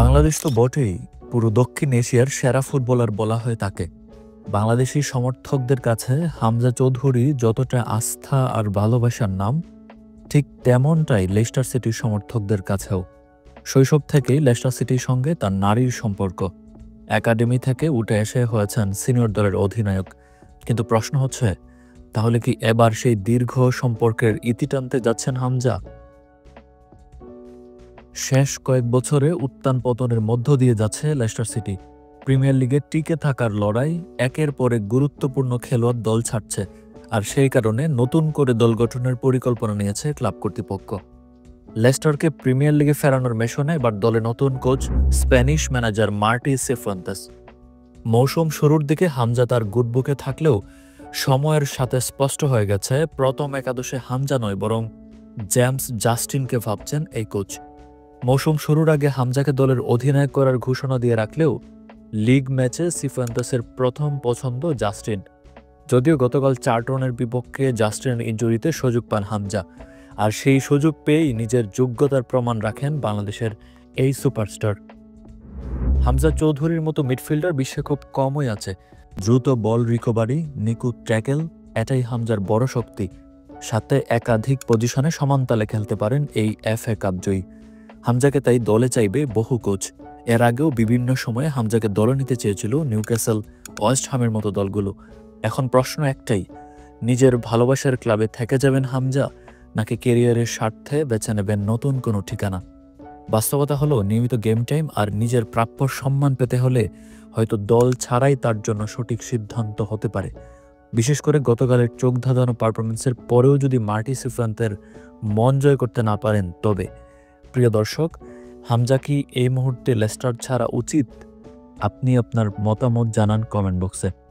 বাংলাদেশ তো বটেই, পুরো দক্ষিণ এশিয়ার সেরা ফুটবলার বলা হয় তাকে। বাংলাদেশি সমর্থকদের কাছে হামজা চৌধুরী যতটা আস্থা আর ভালোবাসার নাম, ঠিক তেমনটাই লেস্টার সিটির সমর্থকদের কাছেও। শৈশব থেকেই লেস্টার সিটির সঙ্গে তার নারীর সম্পর্ক। একাডেমি থেকে উঠে এসে হয়েছেন সিনিয়র দলের অধিনায়ক। কিন্তু প্রশ্ন হচ্ছে, তাহলে কি এবার সেই দীর্ঘ সম্পর্কের ইতি টানতে যাচ্ছেন হামজা? শেষ কয়েক বছরে উত্থান পতনের মধ্য দিয়ে যাচ্ছে লেস্টার সিটি। প্রিমিয়ার লিগে টিকে থাকার লড়াই, একের পর এক গুরুত্বপূর্ণ খেলোয়াড় দল ছাড়ছে, আর সেই কারণে নতুন করে দল গঠনের পরিকল্পনা নিয়েছে ক্লাব কর্তৃপক্ষ। লেস্টারকে প্রিমিয়ার লিগে ফেরানোর মিশনে এবার দলে নতুন কোচ স্প্যানিশ ম্যানেজার মার্টি সিফুয়েন্তেস। মৌসুম শুরুর দিকে হামজা তার গুডবুকে থাকলেও সময়ের সাথে স্পষ্ট হয়ে গেছে প্রথম একাদশে হামজা নয়, বরং জেমস জাস্টিনকে ভাবছেন এই কোচ। মৌসুম শুরুর আগে হামজাকে দলের অধিনায়ক করার ঘোষণা দিয়ে রাখলেও লিগ ম্যাচে সিফুয়েন্তেসের প্রথম পছন্দ জাস্টিন। যদিও গতকাল চার্টনের বিপক্ষে জাস্টিনের ইনজুরিতে সুযোগ পান হামজা, আর সেই সুযোগ পেয়েই নিজের যোগ্যতার প্রমাণ রাখেন বাংলাদেশের এই সুপারস্টার। হামজা চৌধুরীর মতো মিডফিল্ডার বিশ্বে খুব কমই আছে। দ্রুত বল রিকভারি, নিখুঁত ট্যাকেল, এটাই হামজার বড় শক্তি। সাথে একাধিক পজিশনে সমানতালে খেলতে পারেন এই FA কাপ জয়ী। হামজাকে তাই দলে চাইবে বহু কোচ। এর আগেও বিভিন্ন সময়ে হামজাকে দলে নিতে চেয়েছিল নিউক্যাসল, ওয়েস্ট হামের মতো দলগুলো। এখন প্রশ্ন একটাই, নিজের ভালোবাসার ক্লাবে থেকে যাবেন হামজা, নাকি ক্যারিয়ারের স্বার্থে বেছে নেবেন নতুন কোনো ঠিকানা? বাস্তবতা হলো, নিয়মিত গেম টাইম আর নিজের প্রাপ্য সম্মান পেতে হলে হয়তো দল ছাড়াই তার জন্য সঠিক সিদ্ধান্ত হতে পারে। বিশেষ করে গতকালের চোখ ধাঁধানো পারফরমেন্সের পরেও যদি মার্টি সিফুয়েন্তের মন জয় করতে না পারেন, তবে প্রিয় দর্শক, হামজা কি এই মুহূর্তে লেস্টার ছাড়া উচিত? আপনি আপনার মতামত জানান কমেন্ট বক্সে।